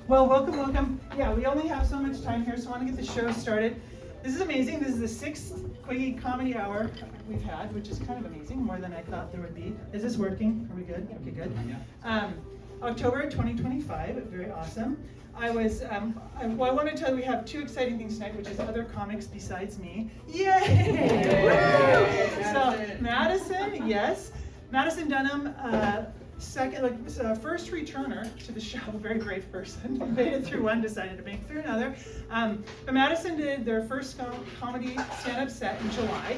Well, welcome, welcome. Yeah, we only have so much time here, so I want to get the show started. This is amazing. This is the 6th Quiggy comedy hour we've had, which is kind of amazing, more than I thought there would be. Is this working? Are we good? Okay, good. October 2025, very awesome. I want to tell you we have 2 exciting things tonight, which is other comics besides me. Yay! So, Madison, yes. Madison Dunham, first returner to the show, very brave person. Made it through one, decided to make it through another. But Madison did their first comedy stand-up set in July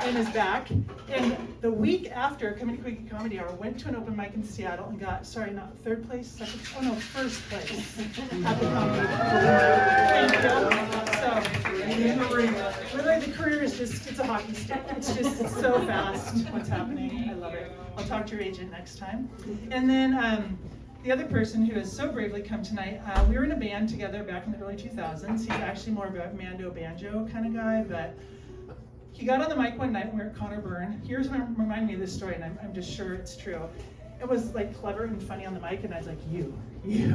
and is back. And the week after Comedy Quiggy Comedy Hour, went to an open mic in Seattle and got, not 3rd place, second, first place at the comedy. So, really the career is just, it's a hockey stick. It's so fast what's happening. I love it. I'll talk to your agent next time. And then the other person who has so bravely come tonight, we were in a band together back in the early 2000s. He's actually more of a Mando banjo kind of guy, but he got on the mic one night when we were at Connor Byrne. Here's what reminded me of this story, and I'm just sure it's true. It was like clever and funny on the mic, and I was like, you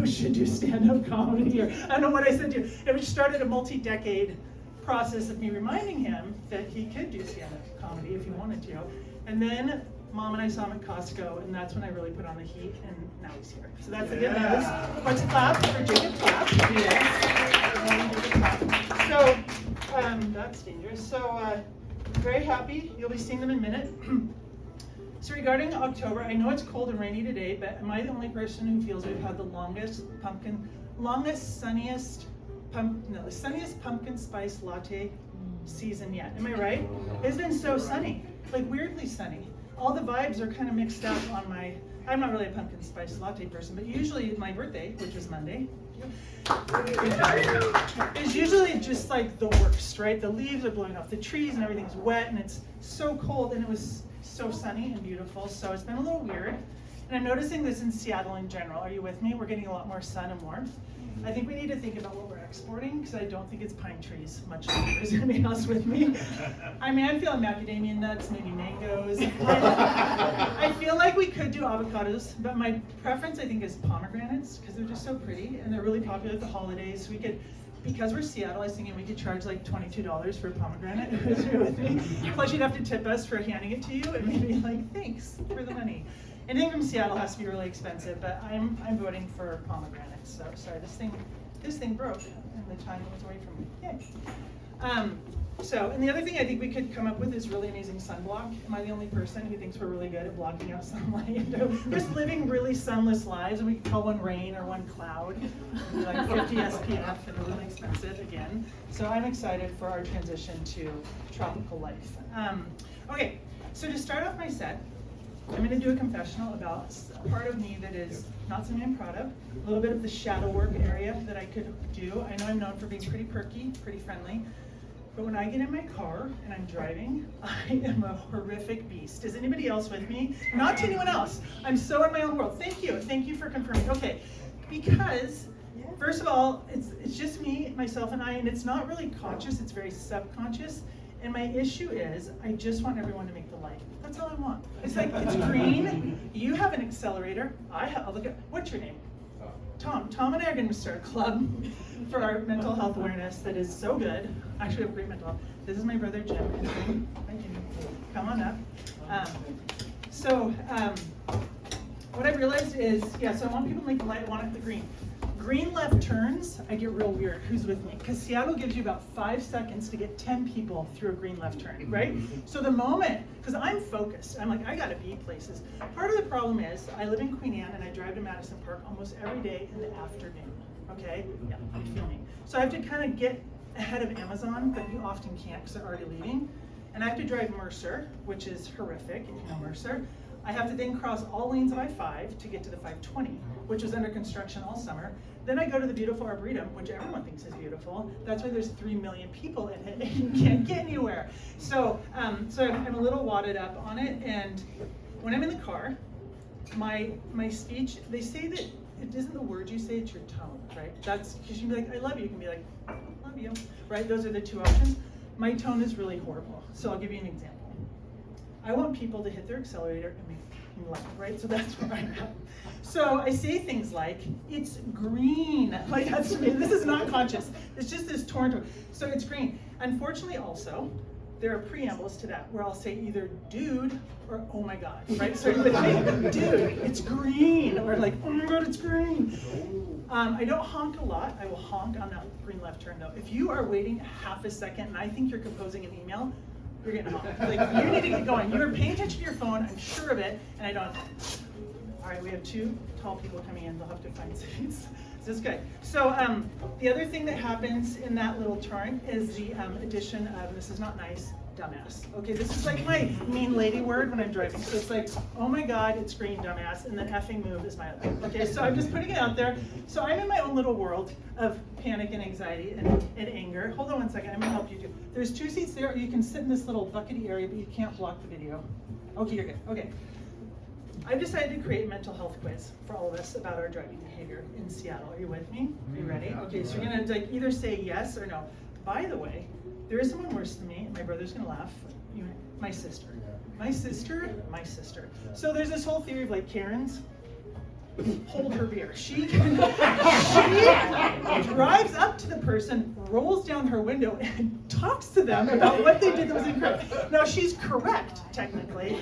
should do stand-up comedy. Or I don't know what I said to you. It started a multi-decade process of me reminding him that he could do stand-up comedy if he wanted to. And then Mom and I saw him at Costco, and that's when I really put on the heat, and now he's here. So that's the good news. Let's clap for Jacob Clapp. Yes. So, that's dangerous. So, very happy. You'll be seeing them in a minute. So regarding October, I know it's cold and rainy today, but am I the only person who feels we've had the sunniest pumpkin spice latte season yet? Am I right? It's been so sunny, like weirdly sunny. All the vibes are kind of mixed up on I'm not really a pumpkin spice latte person, but usually my birthday, which is Monday, is usually just like the worst, right? The leaves are blowing off the trees and everything's wet and it's so cold, and it was so sunny and beautiful, so it's been a little weird. And I'm noticing this in Seattle in general. Are you with me? We're getting a lot more sun and warmth. I think we need to think about what we're exporting, because I don't think it's pine trees much longer. Is anybody else with me? I mean, I'm feeling macadamia nuts, maybe mangoes. I feel like we could do avocados, but my preference, I think, is pomegranates, because they're just so pretty, and they're really popular at the holidays. So we could, because we're Seattle, I was thinking we could charge like $22 for a pomegranate. Who's here with me? Plus you'd have to tip us for handing it to you, and maybe like, thanks for the money. Anything from Seattle has to be really expensive, but I'm voting for pomegranates. So sorry, this thing broke, and the time was away from me. Yay. So, and the other thing I think we could come up with is really amazing sunblock. Am I the only person who thinks we're really good at blocking out sunlight? Just living really sunless lives, and we could call one rain or one cloud. Like 50 SPF and really expensive again. So I'm excited for our transition to tropical life. Okay, so to start off my set, I'm going to do a confessional about a part of me that is not something I'm proud of, a little bit of the shadow work area that I could do. I know I'm known for being pretty perky, pretty friendly, but when I get in my car and I'm driving, I am a horrific beast. Is anybody else with me? Not to anyone else. I'm so in my own world. Thank you for confirming. Okay, because first of all, it's just me, myself, and I, and it's not really conscious, it's very subconscious. And my issue is, I just want everyone to make the light. That's all I want. It's like, it's green, you have an accelerator, what's your name? Tom. Tom and I are going to start a club for our mental health awareness that is so good. Actually, we have great mental health. This is my brother, Jim. Hi, Jimmy. Come on up. What I've realized is, so I want people to make the light, I want it the green. Green left turns, I get real weird. Who's with me? Because Seattle gives you about 5 seconds to get 10 people through a green left turn, right? So the moment, because I'm focused, I'm like, I gotta be places. Part of the problem is, I live in Queen Anne and I drive to Madison Park almost every day in the afternoon, okay? Yeah, I'm filming. So I have to kind of get ahead of Amazon, but you often can't because they're already leaving. And I have to drive Mercer, which is horrific, if you know Mercer. I have to then cross all lanes of I-5 to get to the 520, which is under construction all summer. Then I go to the beautiful Arboretum, which everyone thinks is beautiful. That's why there's 3 million people in it, and you can't get anywhere. So, I'm a little wadded up on it, and when I'm in the car, my speech, they say that it isn't the words you say, it's your tone, right? That's, because you can be like, I love you, you can be like, love you, right? Those are the 2 options. My tone is really horrible, so I'll give you an example. I want people to hit their accelerator and make left, right? So that's where I'm at. So I say things like, it's green. Like that's me. This is not conscious. It's just this torrent. So it's green. Unfortunately also, there are preambles to that where I'll say either dude or oh my God, right? So with me, dude, it's green. Or like, oh my God, it's green. I don't honk a lot. I will honk on that green left turn though. If you are waiting half a second and I think you're composing an email, you're getting honked. Like you need to get going. You're paying attention to your phone, I'm sure of it, and I don't. All right, we have 2 tall people coming in. They'll have to find seats. This is good. So the other thing that happens in that little turn is the addition of, this is not nice, dumbass. Okay, this is like my mean lady word when I'm driving. So it's like, oh my God, it's green, dumbass, and then effing move is my other. Okay, so I'm just putting it out there. So I'm in my own little world of panic and anxiety and anger. Hold on one second, I'm gonna help you too. There's 2 seats there, or you can sit in this little buckety area, but you can't block the video. Okay, you're good, okay. I've decided to create a mental health quiz for all of us about our driving behavior in Seattle. Are you with me? Are you ready? Okay, so you're gonna like either say yes or no. By the way, there is someone worse than me, and my brother's gonna laugh. My sister. My sister. So there's this whole theory of like Karens. Hold her beer. She drives up to the person, rolls down her window, and talks to them about what they did that was incorrect. Now she's correct, technically.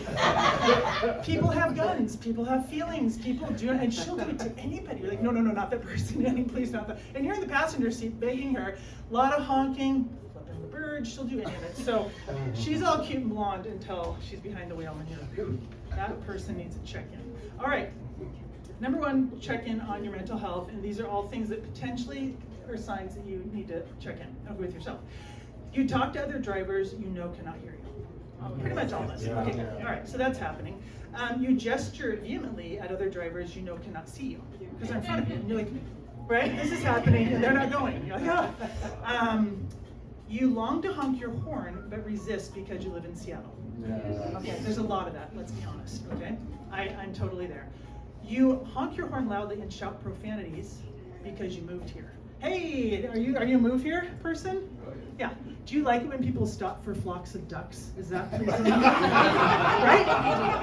People have guns, people have feelings, people do it, and she'll do it to anybody. You're like, no, not that person, please not that. And you're in the passenger seat begging her, a lot of honking, flipping the bird, she'll do any of it. So she's all cute and blonde until she's behind the wheel, and you're like, that person needs a check-in. All right. Number 1, check in on your mental health, and these are all things that potentially are signs that you need to check in with yourself. You talk to other drivers you know cannot hear you. Pretty much all of us. Okay, good. All right, so that's happening. You gesture vehemently at other drivers you know cannot see you because they're in front of you, and you're like, right, this is happening, and they're not going. You're like, ah. You long to honk your horn, but resist because you live in Seattle. Okay, there's a lot of that, let's be honest, okay? I'm totally there. You honk your horn loudly and shout profanities because you moved here. Hey, are you a move here person? Yeah. Do you like it when people stop for flocks of ducks? Is that right?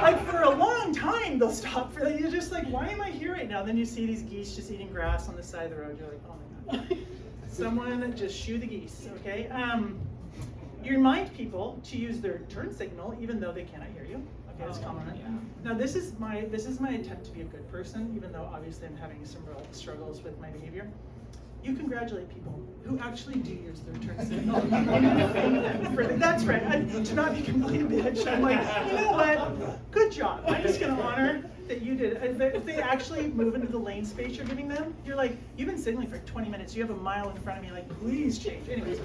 Like for a long time they'll stop for that. You're just like, why am I here right now? Then you see these geese just eating grass on the side of the road. You're like, oh my God. Someone just shoo the geese, okay? You remind people to use their turn signal even though they cannot hear you. Okay, that's common. Yeah. Now this is my attempt to be a good person, even though obviously I'm having some real struggles with my behavior. You congratulate people who actually do use their turn signal. That's right. To not be complete bitch. I'm like, you know what? Good job. I'm just going to honor that you did it. If they actually move into the lane space you're giving them, you're like, you've been signaling for 20 minutes. You have a mile in front of me. Like, please change. Anyways,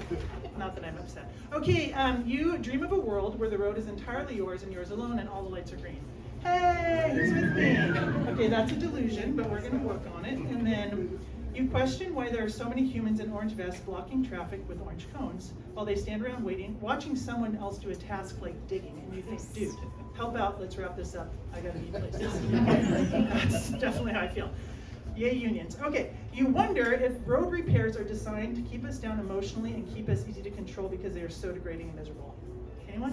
not that I'm upset. Okay, you dream of a world where the road is entirely yours and yours alone, and all the lights are green. Hey, who's with me? Okay, that's a delusion, but we're going to work on it. And then you question why there are so many humans in orange vests blocking traffic with orange cones while they stand around waiting, watching someone else do a task like digging, and you think, dude, help out, let's wrap this up. I gotta eat places. That's definitely how I feel. Yay, unions. Okay, you wonder if road repairs are designed to keep us down emotionally and keep us easy to control because they are so degrading and miserable. Anyone?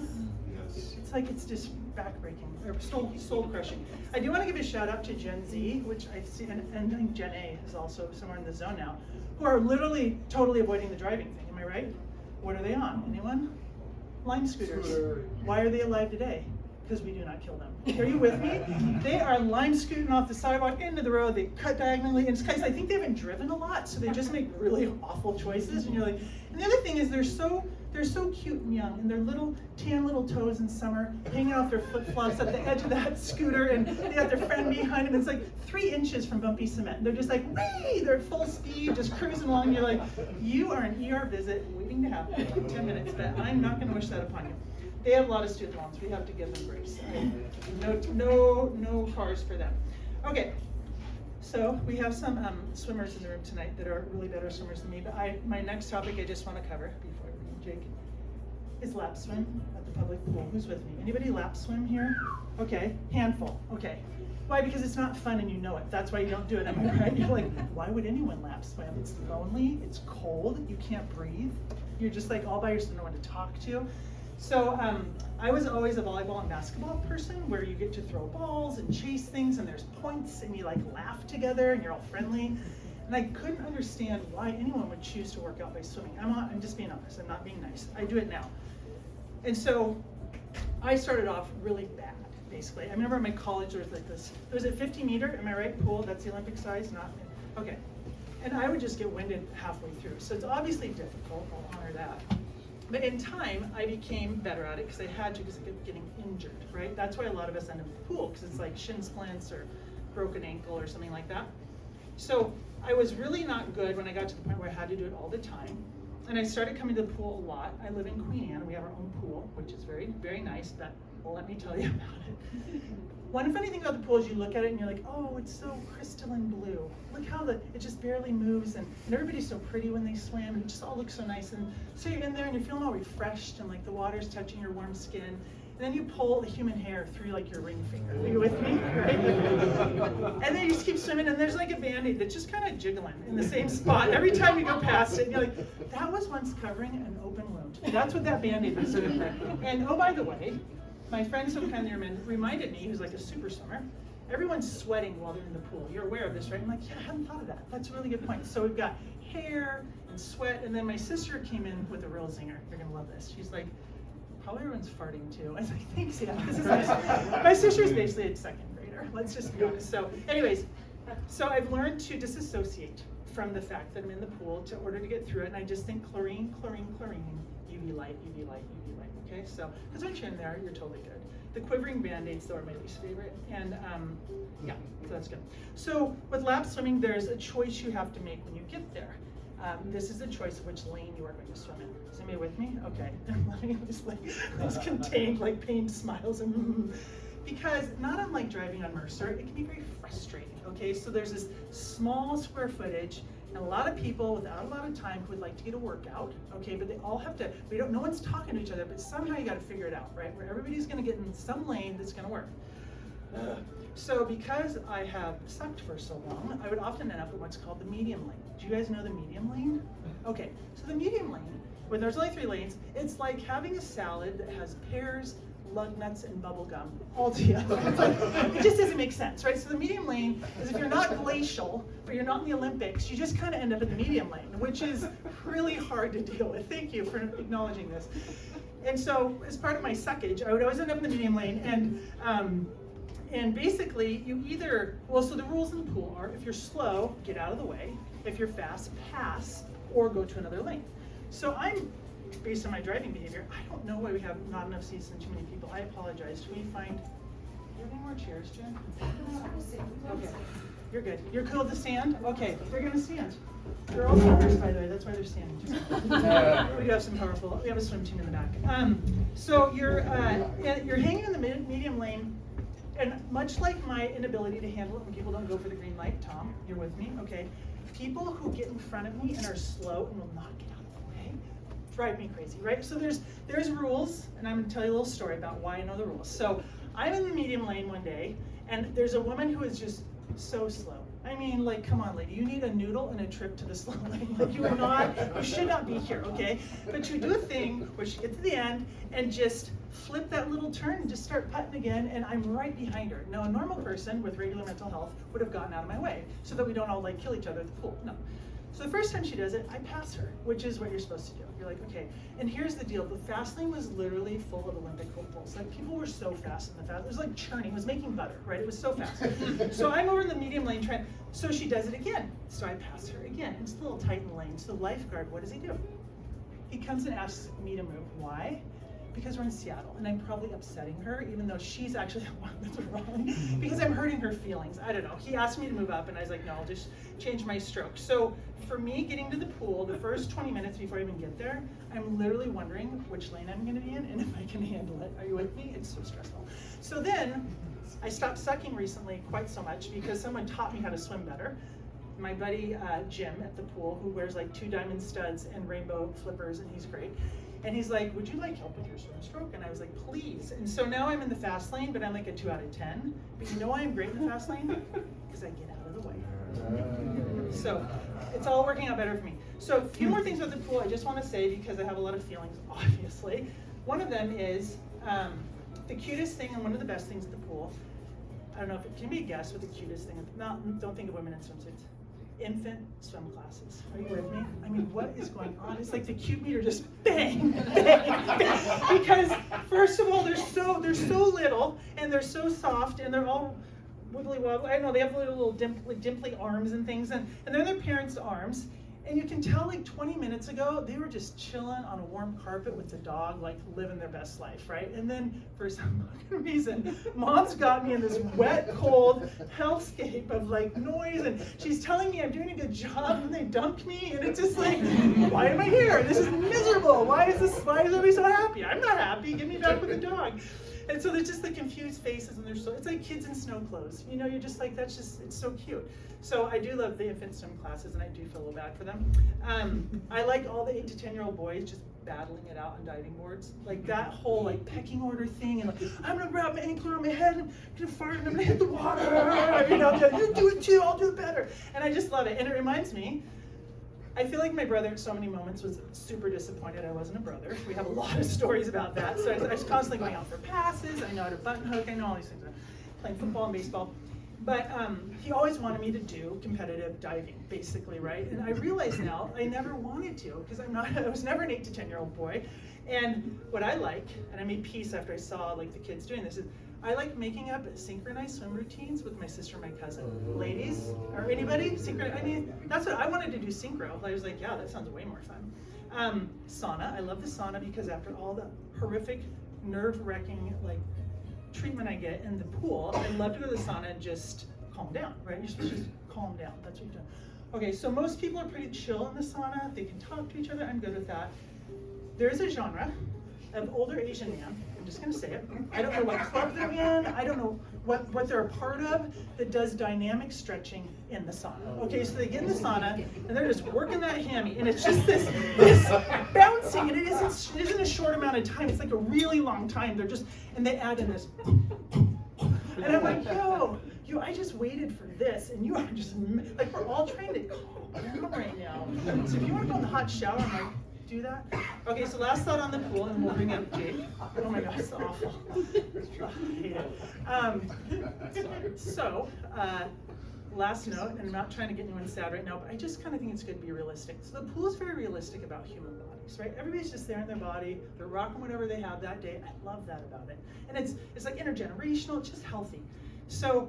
Yes. It's like it's just backbreaking or soul crushing. I do want to give a shout out to Gen Z, which I see, and I think Gen A is also somewhere in the zone now, who are literally totally avoiding the driving thing. Am I right? What are they on? Anyone? Lime scooters. Why are they alive today? Because we do not kill them. Are you with me? They are lime scooting off the sidewalk into the road. They cut diagonally, and it's because I think they haven't driven a lot, so they just make really awful choices. And you're like, and the other thing is they're so cute and young, and their little tan little toes in summer hanging off their flip-flops at the edge of that scooter, and they got their friend behind them. It's like 3 inches from bumpy cement. And they're just like, whee! They're full speed, just cruising along. And you're like, you are an ER visit waiting to happen in 10 minutes, but I'm not going to wish that upon you. They have a lot of student loans. We have to give them grace. No cars for them. Okay, so we have some swimmers in the room tonight that are really better swimmers than me. But my next topic I just want to cover before I bring Jake is lap swim at the public pool. Who's with me? Anybody lap swim here? Okay, handful. Okay. Why? Because it's not fun and you know it. That's why you don't do it. Am I right? You're like, why would anyone lap swim? It's lonely. It's cold. You can't breathe. You're just like all by yourself. No one to talk to. So I was always a volleyball and basketball person where you get to throw balls and chase things and there's points and you like laugh together and you're all friendly. And I couldn't understand why anyone would choose to work out by swimming. I'm just being honest, I'm not being nice. I do it now. And so I started off really bad, basically. I remember in my college there was like this, it was a 50-meter, am I right, pool? That's the Olympic size, not, okay. And I would just get winded halfway through. So it's obviously difficult, I'll honor that. But in time, I became better at it because I had to, because I kept getting injured, right? That's why a lot of us end up in the pool, because it's like shin splints or broken ankle or something like that. So I was really not good when I got to the point where I had to do it all the time. And I started coming to the pool a lot. I live in Queen Anne, we have our own pool, which is very, very nice, but well, let me tell you about it. One funny thing about the pool is you look at it and you're like, oh, it's so crystalline blue. Look how it just barely moves, and everybody's so pretty when they swim. It just all looks so nice. And so you're in there and you're feeling all refreshed and like the water's touching your warm skin. And then you pull the human hair through like your ring finger. Are you with me? Right? And then you just keep swimming and there's like a Band-Aid that's just kind of jiggling in the same spot. Every time you go past it, you're like, that was once covering an open wound. That's what that Band-Aid was doing. And oh, by the way, my friend so kindly reminded me, who's like a super swimmer, everyone's sweating while they're in the pool. You're aware of this, right? I'm like, yeah, I hadn't thought of that. That's a really good point. So we've got hair and sweat, and then my sister came in with a real zinger. You're gonna love this. She's like, probably everyone's farting too. I was like, thanks, yeah, this is nice. My sister's basically a second grader, let's just be honest. So anyways, so I've learned to disassociate from the fact that I'm in the pool in order to get through it, and I just think chlorine, chlorine, chlorine, UV light, UV light, UV light, okay? So, because once you're in there, you're totally good. The quivering Band-Aids, though, are my least favorite, and yeah, so that's good. So with lap swimming, there's a choice you have to make when you get there. This is the choice of which lane you are going to swim in. Is anybody with me? Okay. Let me just like, those contained like pained smiles and because not unlike driving on Mercer, it can be very frustrating, okay? So there's this small square footage and a lot of people without a lot of time who would like to get a workout, okay? But they all have to, no one's talking to each other, but somehow you gotta figure it out, right? Where everybody's gonna get in some lane that's gonna work. So because I have sucked for so long, I would often end up in what's called the medium lane. Do you guys know the medium lane? Okay, so the medium lane, when there's only 3 lanes, it's like having a salad that has pears, lug nuts, and bubble gum all together. It's like, it just doesn't make sense, right? So the medium lane is if you're not glacial, or you're not in the Olympics, you just kind of end up in the medium lane, which is really hard to deal with. Thank you for acknowledging this. And so as part of my suckage, I would always end up in the medium lane, and basically, you either, well, so the rules in the pool are, if you're slow, get out of the way. If you're fast, pass, or go to another lane. So I'm, based on my driving behavior, I don't know why we have not enough seats and too many people. I apologize. Do we find, do you have any more chairs, Jen? Okay, you're good. You're cool to stand? Okay, they're gonna stand. They're all swimmers, by the way, that's why they're standing. We do have some powerful, we have a swim team in the back. So you're hanging in the medium lane. And much like my inability to handle it when people don't go for the green light, Tom, you're with me, okay? People who get in front of me and are slow and will not get out of the way drive me crazy, right? So there's rules, and I'm gonna tell you a little story about why I know the rules. So I'm in the medium lane one day, and there's a woman who is just so slow. I mean, like, come on, lady, you need a noodle and a trip to the slow lane. Like, you should not be here, okay? But you do a thing where she gets to the end and just flip that little turn and just start putting again, and I'm right behind her. Now, a normal person with regular mental health would have gotten out of my way so that we don't all, like, kill each other at the pool. No. So the first time she does it, I pass her, which is what you're supposed to do. You're like, okay. And here's the deal. The fast lane was literally full of Olympic hopefuls. Like, people were so fast in the fast. It was like churning. It was making butter, right? It was so fast. So I'm over in the medium lane trying. So she does it again. So I pass her again. It's a little tight in the lane. So the lifeguard, what does he do? He comes and asks me to move. Why? Because we're in Seattle, and I'm probably upsetting her, even though she's actually the one that's wrong, because I'm hurting her feelings. I don't know. He asked me to move up, and I was like, no, I'll just change my stroke. So for me, getting to the pool, the first 20 minutes before I even get there, I'm literally wondering which lane I'm gonna be in and if I can handle it. Are you with me? It's so stressful. So then, I stopped sucking recently quite so much because someone taught me how to swim better. My buddy Jim at the pool, who wears like 2 diamond studs and rainbow flippers, and he's great. And he's like, would you like help with your swim stroke? And I was like, please. And so now I'm in the fast lane, but I'm like a 2 out of 10. But you know why I'm great in the fast lane? Because I get out of the way. So it's all working out better for me. So a few more things about the pool I just want to say, because I have a lot of feelings, obviously. one of them is the cutest thing and one of the best things at the pool. I don't know if it can be a guess what the cutest thing. Don't think of women in swimsuits. Infant swim classes. Are you with me? I mean, what is going on? It's like the cute meter just bang, bang, bang. Because first of all, they're so little and they're so soft and they're all wibbly wobbly. I know they have little dimply arms and things, and they're in their parents' arms. And you can tell like 20 minutes ago, they were just chilling on a warm carpet with the dog, like living their best life, right? And then for some fucking reason, mom's got me in this wet, cold hellscape of like noise, and she's telling me I'm doing a good job, and they dumped me, and it's just like, why am I here? This is miserable. Why is everybody so happy? I'm not happy. Get me back with the dog. And so there's just the confused faces, and it's like kids in snow clothes. You know, you're just like, it's so cute. So I do love the infant swim classes, and I do feel a little bad for them. I like all the 8 to 10-year-old boys just battling it out on diving boards. Like that whole like pecking order thing, and like, I'm gonna grab my ankle around my head, and I'm gonna fart, and I'm gonna hit the water. You know, you do it too, I'll do it better. And I just love it. And it reminds me, I feel like my brother at so many moments was super disappointed I wasn't a brother. We have a lot of stories about that. So I was constantly going out for passes. I know how to button hook. I know all these things. Playing football and baseball. But he always wanted me to do competitive diving, basically, right? And I realize now I never wanted to because I was never an 8 to 10-year-old boy. And what I like, and I made peace after I saw like the kids doing this, is I like making up synchronized swim routines with my sister and my cousin. Ladies, or anybody? I mean, that's what I wanted to do, synchro. I was like, yeah, that sounds way more fun. Sauna, I love the sauna because after all the horrific, nerve-wracking like treatment I get in the pool, I love to go to the sauna and just calm down, right? You're supposed to just calm down. That's what you're doing. Okay, so most people are pretty chill in the sauna. They can talk to each other. I'm good with that. There's a genre of older Asian man. I'm just going to say it. I don't know what club they're in. I don't know what they're a part of that does dynamic stretching in the sauna. Okay, so they get in the sauna and they're just working that hammy, and it's just this bouncing, and it isn't a short amount of time. It's like a really long time. And they add in this, and I'm like, yo, I just waited for this, and you are just like, we're all trying to calm down right now. So if you want to go in the hot shower, I'm like, do that. Okay, so last thought on the pool, and we'll bring up Jake. Oh my gosh, it's awful. I hate it. Last note, and I'm not trying to get anyone sad right now, but I just kind of think it's good to be realistic. So the pool is very realistic about human bodies, right? Everybody's just there in their body. They're rocking whatever they have that day. I love that about it. And it's like intergenerational. It's just healthy. So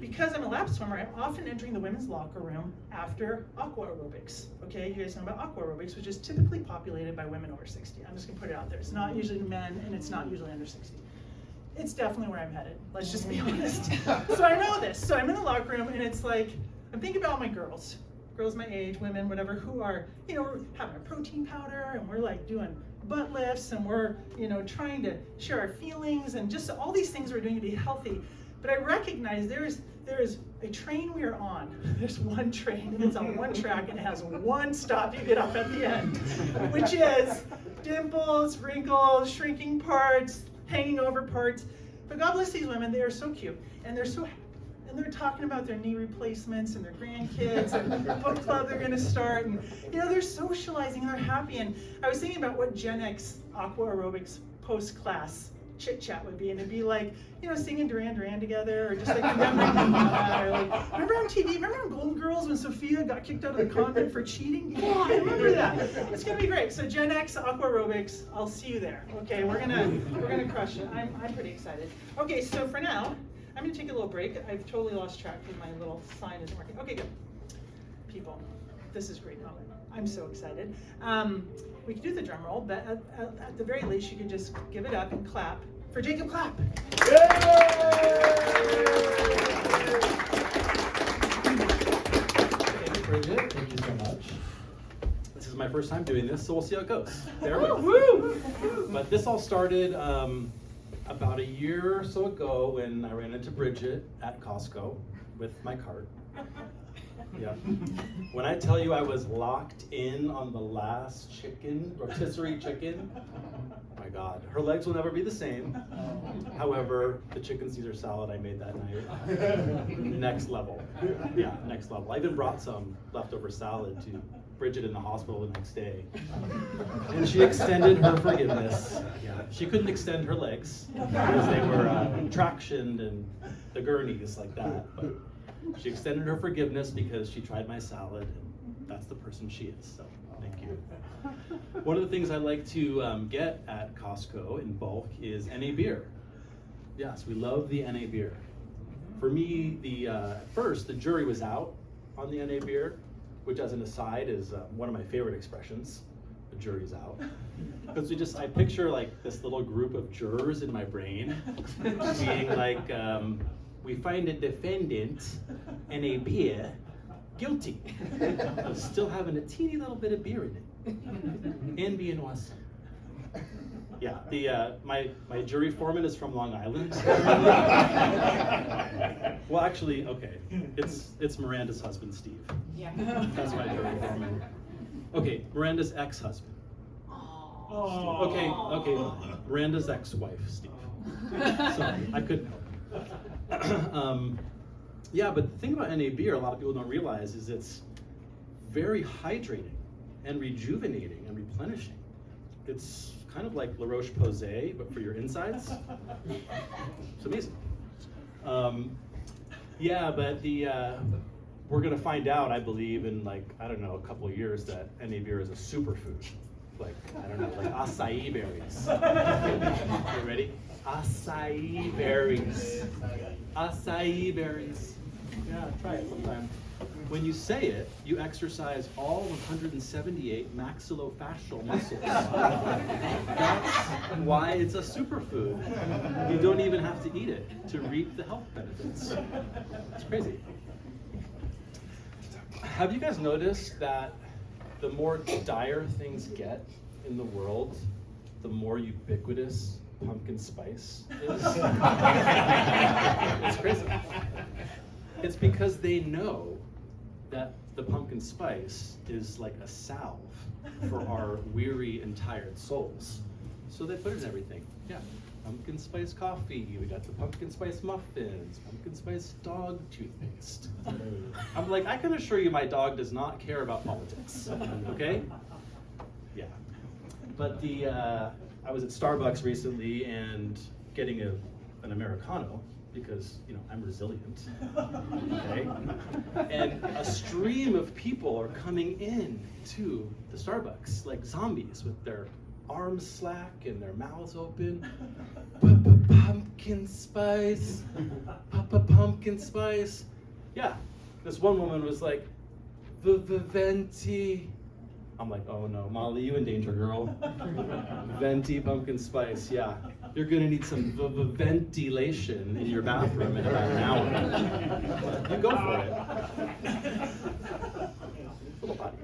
because I'm a lap swimmer, I'm often entering the women's locker room after aqua aerobics. Okay, you guys know about aqua aerobics, which is typically populated by women over 60. I'm just gonna put it out there. It's not usually men, and it's not usually under 60. It's definitely where I'm headed. Let's just be honest. So I know this. So I'm in the locker room, and it's like, I'm thinking about my girls my age, women, whatever, who are, we're having a protein powder, and we're like doing butt lifts, and we're, trying to share our feelings, and just all these things we're doing to be healthy. But I recognize there is a train we are on. There's one train, and it's on one track, and it has one stop you get off at the end, which is dimples, wrinkles, shrinking parts, hanging over parts. But God bless these women, they are so cute, and they're talking about their knee replacements and their grandkids and the book club they're going to start, and they're socializing, they're happy. And I was thinking about what Gen X aqua aerobics post-class chit chat would be, and it'd be like, singing Duran Duran together, or just like remembering or like, remember on TV, remember on Golden Girls when Sophia got kicked out of the convent for cheating? Yeah, I remember that. It's gonna be great. So Gen X aqua aerobics, I'll see you there. Okay, we're gonna crush it. I'm pretty excited. Okay, so for now, I'm gonna take a little break. I've totally lost track because my little sign isn't working. Okay, good. People, this is a great moment. I'm so excited. We can do the drum roll, but at the very least, you can just give it up and clap for Jacob Clapp. Yay! Thank you, Bridget. Thank you so much. This is my first time doing this, so we'll see how it goes. Bear with. But this all started about a year or so ago when I ran into Bridget at Costco with my cart. Yeah. When I tell you I was locked in on the last chicken, rotisserie chicken, my God, her legs will never be the same. However, the chicken Caesar salad I made that night, next level. Yeah, next level. I even brought some leftover salad to Bridget in the hospital the next day. And she extended her forgiveness. Yeah, she couldn't extend her legs because they were tractioned and the gurneys like that. But she extended her forgiveness because she tried my salad, and that's the person she is. So thank you. One of the things I like to get at Costco in bulk is NA beer. Yes, we love the NA beer. For me, at first, the jury was out on the NA beer, which as an aside is one of my favorite expressions, the jury's out. Because I picture like this little group of jurors in my brain being like, we find a defendant NA beer guilty of still having a teeny little bit of beer in it and being awesome. Yeah, my jury foreman is from Long Island. Well, actually, okay, it's Miranda's husband, Steve. Yeah. That's my jury foreman. Okay, Miranda's ex-husband. Oh. Okay, Miranda's ex-wife, Steve. Sorry, I couldn't help. Yeah, but the thing about NA beer, a lot of people don't realize, is it's very hydrating and rejuvenating and replenishing. It's kind of like La Roche-Posay, but for your insides. It's amazing. Yeah, but we're gonna find out, I believe, in I don't know, a couple of years that NA beer is a superfood. I don't know, like acai berries. You ready? Acai berries. Acai berries. Yeah, try it sometime. When you say it, you exercise all 178 maxillofacial muscles. That's why it's a superfood. You don't even have to eat it to reap the health benefits. It's crazy. Have you guys noticed that the more dire things get in the world, the more ubiquitous pumpkin spice is? It's crazy. It's because they know that the pumpkin spice is like a salve for our weary and tired souls. So they put it in everything. Yeah, pumpkin spice coffee, we got the pumpkin spice muffins, pumpkin spice dog toothpaste. I'm like, I can assure you my dog does not care about politics, okay? Yeah. But I was at Starbucks recently and getting an Americano, because I'm resilient, okay? And a stream of people are coming in to the Starbucks like zombies with their arms slack and their mouths open. Pumpkin spice, pumpkin spice. Yeah, this one woman was like, venti. I'm like, oh no, Molly, you in danger, girl. Venti pumpkin spice, yeah. You're gonna need some ventilation in your bathroom in about an hour. You go for it. Little body.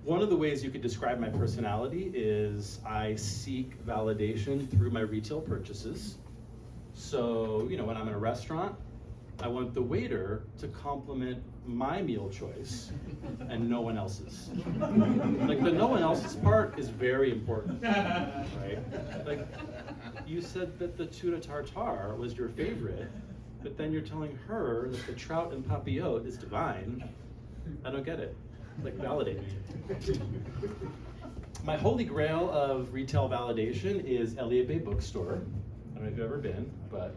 One of the ways you could describe my personality is I seek validation through my retail purchases. So, when I'm in a restaurant, I want the waiter to compliment my meal choice and no one else's. Like the no one else's part is very important, right? Like you said that the tuna tartare was your favorite, but then you're telling her that the trout and papillote is divine. I don't get it. Like validate me. My holy grail of retail validation is Elliott Bay Bookstore. I don't know if you've ever been, but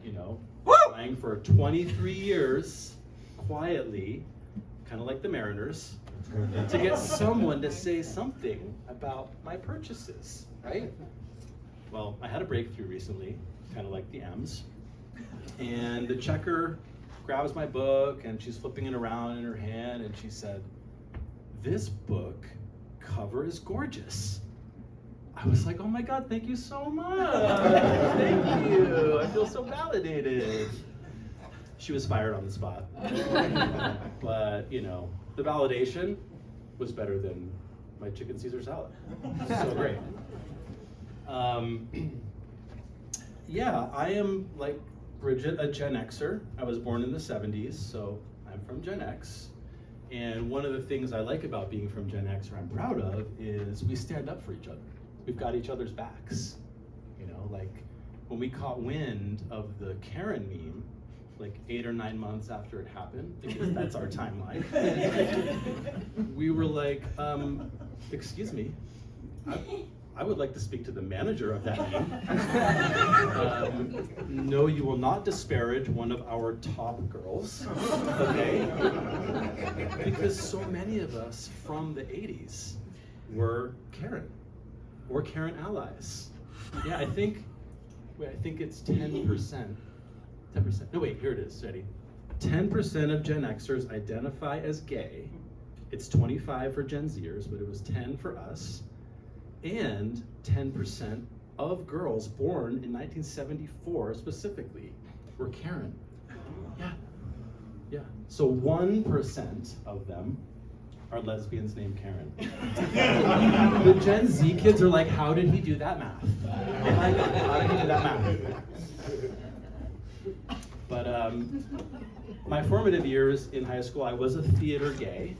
playing for 23 years quietly, kind of like the Mariners, to get someone to say something about my purchases, right? Well, I had a breakthrough recently, kind of like the M's, and the checker grabs my book and she's flipping it around in her hand and she said, "This book cover is gorgeous." I was like, oh my God, thank you so much. Thank you. I feel so validated. She was fired on the spot. But, the validation was better than my chicken Caesar salad. So great. Yeah, I am like Bridget, a Gen Xer. I was born in the 70s, so I'm from Gen X. And one of the things I like about being from Gen X, or I'm proud of, is we stand up for each other. We've got each other's backs. Like when we caught wind of the Karen meme, like 8 or 9 months after it happened, because that's our timeline, we were like, excuse me, I would like to speak to the manager of that team. No, you will not disparage one of our top girls, okay? Because so many of us from the 80s were Karen, or Karen allies. Yeah, I think it's 10%. 10%, no wait, here it is, ready. 10% of Gen Xers identify as gay. It's 25 for Gen Zers, but it was 10 for us. And 10% of girls born in 1974 specifically were Karen. Yeah. So 1% of them are lesbians named Karen. The Gen Z kids are like, how did he do that math? Like, how did he do that math? But my formative years in high school, I was a theater gay.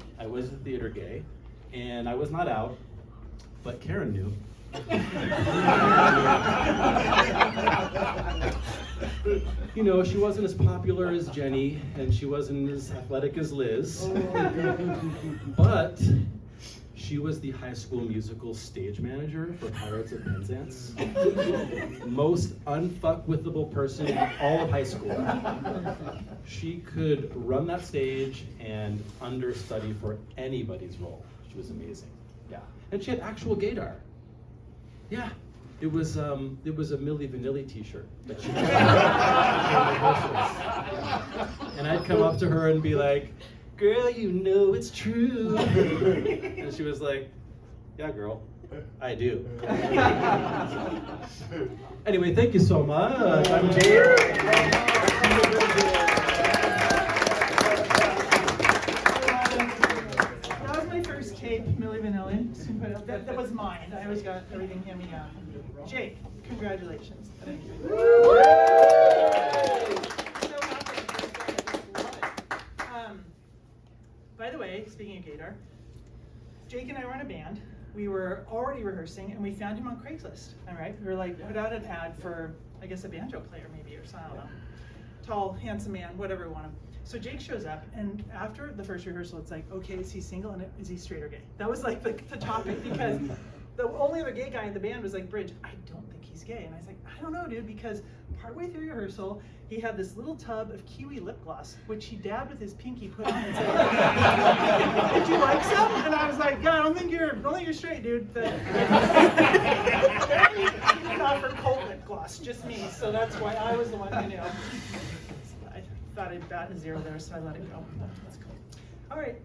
And I was not out. But Karen knew. You know, she wasn't as popular as Jenny, and she wasn't as athletic as Liz. But she was the high school musical stage manager for Pirates of Penzance. Most unfuckwithable person in all of high school. She could run that stage and understudy for anybody's role. She was amazing. Yeah. And she had actual gaydar. Yeah. It was a Milli Vanilli t-shirt that she had. And I'd come up to her and be like, girl, you know it's true. And she was like, yeah, girl, I do. Anyway, thank you so much. I'm Jay. Milli Vanilli. That was mine. I always got everything hand me down. Jake, congratulations. Thank you. So happy. Love it. By the way, speaking of gaydar, Jake and I were in a band. We were already rehearsing, and we found him on Craigslist. All right, we were like, put out an ad for, I guess, a banjo player maybe, or something. I don't know. Tall, handsome man, whatever we want him. So Jake shows up, and after the first rehearsal, it's like, okay, is he single, and is he straight or gay? That was like the topic, because the only other gay guy in the band was like, Bridge, I don't think he's gay. And I was like, I don't know, dude, because partway through rehearsal, he had this little tub of kiwi lip gloss, which he dabbed with his pinky, put on, and said, did you like some? And I was like, yeah, I don't think you're straight, dude. But he didn't offer cold lip gloss, just me, so that's why I was the one who knew. Thought I'd bat a zero there, so I let it go. That's cool. All right,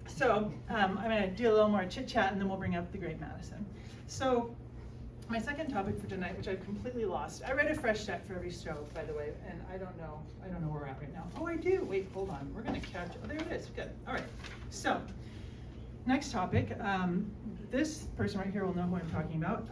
so I'm going to do a little more chit chat, and then we'll bring up the great Madison. So my second topic for tonight, which I've completely lost. I read a fresh set for every show, by the way, and I don't know where we're at right now. Oh, I do. Wait, hold on. We're going to catch. Oh, there it is. Good. All right. So next topic. This person right here will know who I'm talking about.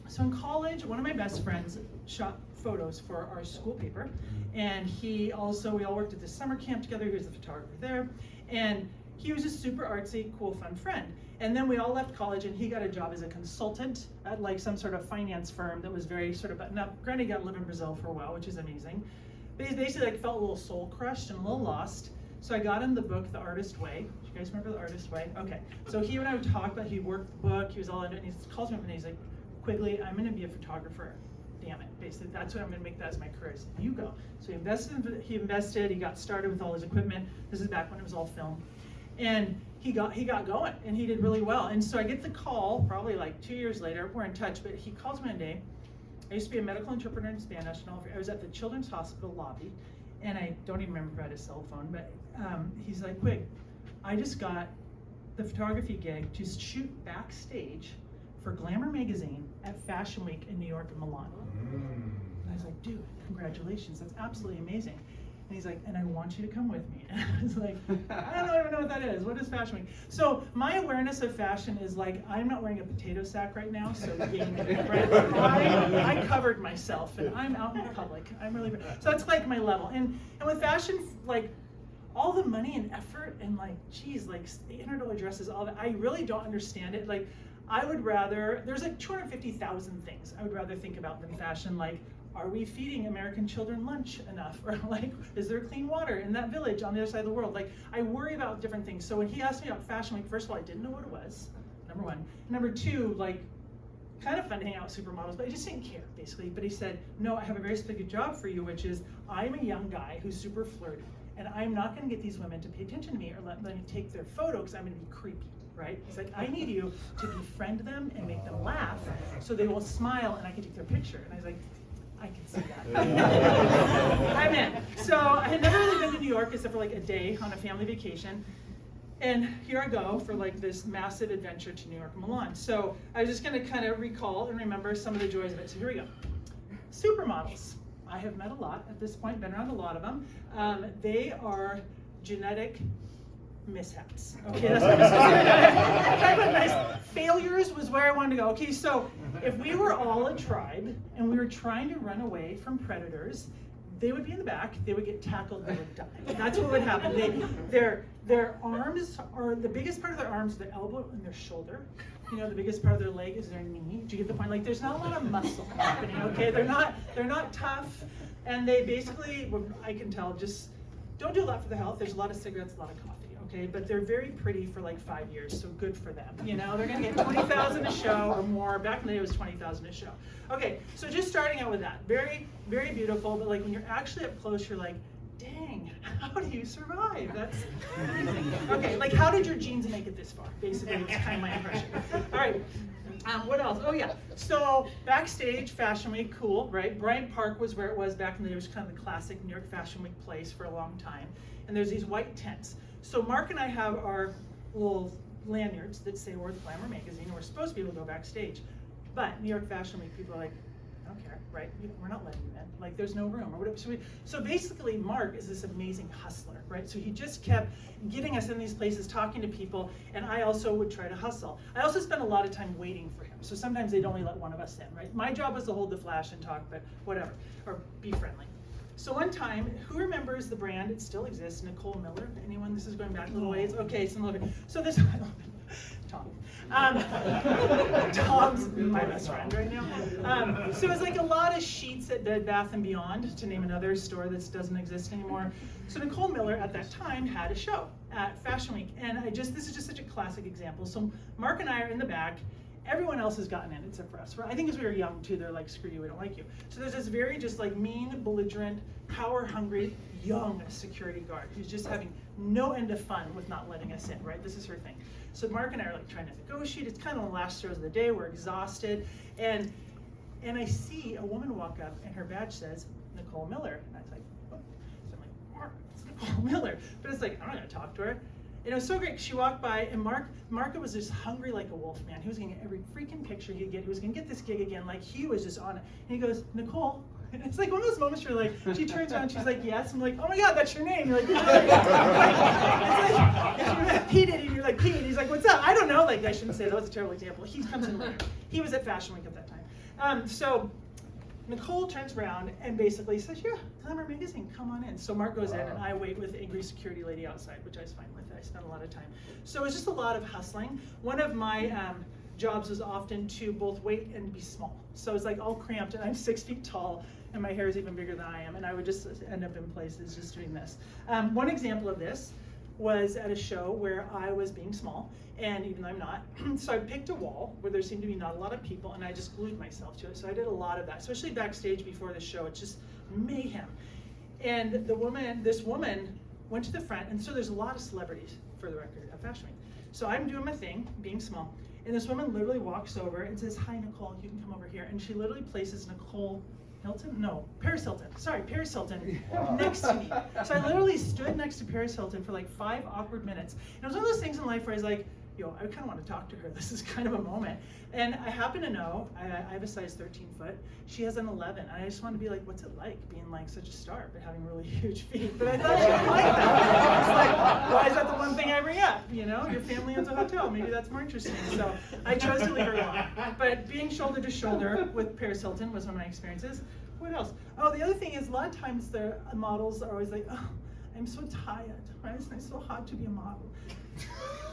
So in college, one of my best friends shot photos for our school paper, and we all worked at this summer camp together. He was the photographer there, and he was a super artsy, cool, fun friend. And then we all left college, and he got a job as a consultant at like some sort of finance firm that was very sort of buttoned up. Granted, he got to live in Brazil for a while, which is amazing. But he basically like felt a little soul crushed and a little lost. So I got him the book, The Artist Way. Do you guys remember The Artist Way? Okay. So he and I would talk about, he worked the book, he was all into it, and he calls me up and he's like, Quigley, I'm going to be a photographer. Damn it, basically, that's what I'm going to make that as my career. So you go. So he invested, he got started with all his equipment. This is back when it was all film. And he got going, and he did really well. And so I get the call, probably like 2 years later, we're in touch, but he calls me one day. I used to be a medical interpreter in Spanish, and I was at the Children's Hospital lobby, and I don't even remember if I had a cell phone, but he's like, Quigg, I just got the photography gig to shoot backstage for Glamour magazine at Fashion Week in New York and Milan. And I was like, dude, congratulations, that's absolutely amazing. And he's like, and I want you to come with me. And I was like, I don't even know what that is. What is Fashion Week? So my awareness of fashion is like, I'm not wearing a potato sack right now, so I covered myself, and I'm out in public. I'm really, so that's like my level. And with fashion, like, all the money and effort and like, geez, like $800 dresses, all that, I really don't understand it. Like, I would rather, there's like 250,000 things I would rather think about than fashion, like are we feeding American children lunch enough? Or like, is there clean water in that village on the other side of the world? Like, I worry about different things. So when he asked me about Fashion Week, first of all, I didn't know what it was, number one. Number two, like, kind of fun to hang out with supermodels, but I just didn't care, basically. But he said, no, I have a very specific job for you, which is, I'm a young guy who's super flirty, and I'm not gonna get these women to pay attention to me or let me take their photo, because I'm gonna be creepy, right? He's like, I need you to befriend them and make them laugh, so they will smile and I can take their picture. And I was like, I can see that. I'm in. So I had never really been to New York except for like a day on a family vacation. And here I go for like this massive adventure to New York and Milan. So I was just gonna kind of recall and remember some of the joys of it. So here we go. Supermodels. I have met a lot at this point, been around a lot of them. They are genetic mishaps. Okay, that's what I'm saying. Nice. Failures was where I wanted to go. Okay, so if we were all a tribe and we were trying to run away from predators, they would be in the back, they would get tackled, they would die. That's what would happen. Their arms are, the biggest part of their arms is their elbow and their shoulder. You know, the biggest part of their leg is their knee. Do you get the point? Like, there's not a lot of muscle happening, okay? They're not tough, and they basically, I can tell, just don't do a lot for the health. There's a lot of cigarettes, a lot of coffee, okay? But they're very pretty for like 5 years, so good for them. You know, they're gonna get 20,000 a show or more. Back in the day, it was 20,000 a show. Okay, so just starting out with that, very, very beautiful. But like when you're actually up close, you're like, dang, how do you survive? That's amazing. Okay, like how did your genes make it this far? Basically, it's kind of my impression. All right. What else? Oh yeah, so backstage, Fashion Week, cool, right? Bryant Park was where it was back in the day. It was kind of the classic New York Fashion Week place for a long time. And there's these white tents. So Mark and I have our little lanyards that say we're with Glamour magazine, and we're supposed to be able to go backstage. But New York Fashion Week, people are like, I don't care, right? We're not letting you in. Like, there's no room or whatever. So basically, Mark is this amazing hustler, right? So he just kept getting us in these places, talking to people, and I also would try to hustle. I also spent a lot of time waiting for him. So sometimes they'd only let one of us in, right? My job was to hold the flash and talk, but whatever, or be friendly. So one time, who remembers the brand? It still exists, Nicole Miller. Anyone? This is going back a little ways. Okay, so this, Tom. Tom's my best friend right now. So it was like a lot of sheets at Bed Bath & Beyond, to name another store that doesn't exist anymore. So Nicole Miller at that time had a show at Fashion Week, and this is just such a classic example. So Mark and I are in the back. Everyone else has gotten in except for us. I think as we were young too, they're like, screw you, we don't like you. So there's this very just like mean, belligerent, power hungry, young security guard who's just having no end of fun with not letting us in, right? This is her thing. So Mark and I are like trying to negotiate. It's kind of the last throes of the day. We're exhausted. And I see a woman walk up and her badge says, Nicole Miller. And I was like, what? So I'm like, Mark, it's Nicole Miller. But it's like, I'm not gonna talk to her. And it was so great. She walked by, and Mark was just hungry like a wolf, man. He was gonna get every freaking picture he could get. He was gonna get this gig again. Like, he was just on it. And he goes, Nicole. And it's like one of those moments where like, she turns around, she's like, yes. I'm like, oh my God, that's your name. You're like, it's like Pete, and you're like, Pete. And he's like, what's up? I don't know. Like, I shouldn't say that was a terrible example. He comes in later. He was at Fashion Week at that time. So Nicole turns around and basically says, yeah, Glamour magazine, come on in. So Mark goes in, and I wait with the angry security lady outside, which I was fine with. I spent a lot of time. So it was just a lot of hustling. One of my jobs was often to both wait and be small. So it's like all cramped, and I'm 6 feet tall, and my hair is even bigger than I am, and I would just end up in places just doing this. One example of this was at a show where I was being small, and even though I'm not, so I picked a wall where there seemed to be not a lot of people, and I just glued myself to it. So I did a lot of that, especially backstage before the show. It's just mayhem. And this woman went to the front, and so there's a lot of celebrities, for the record, at Fashion Week. So I'm doing my thing, being small, and this woman literally walks over and says, hi, Nicole, you can come over here. And she literally places Nicole Hilton? No, Paris Hilton. Sorry, Paris Hilton next to me. So I literally stood next to Paris Hilton for like 5 awkward minutes. And it was one of those things in life where I was like, yo, I kind of want to talk to her. This is kind of a moment. And I happen to know, I have a size 13 foot. She has an 11. And I just wanted to be like, what's it like being like such a star, but having really huge feet? But I thought she would like that. It's like, why is that the one thing I bring up? You know, your family owns a hotel. Maybe that's more interesting. So I chose to leave her alone. But being shoulder to shoulder with Paris Hilton was one of my experiences. What else? Oh, the other thing is a lot of times the models are always like, oh, I'm so tired, right? It's so hard to be a model.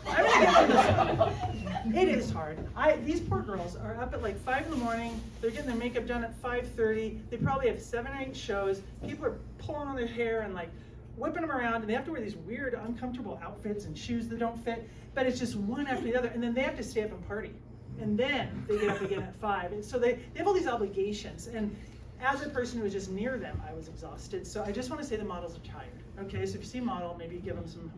I'm gonna get to this. It is hard. These poor girls are up at like 5 in the morning. They're getting their makeup done at 5:30. They probably have 7 or 8 shows. People are pulling on their hair and like whipping them around, and they have to wear these weird, uncomfortable outfits and shoes that don't fit. But it's just one after the other, and then they have to stay up and party, and then they get up again at 5. And so they have all these obligations. And as a person who was just near them, I was exhausted. So I just want to say the models are tired. Okay, so if you see a model, maybe give them some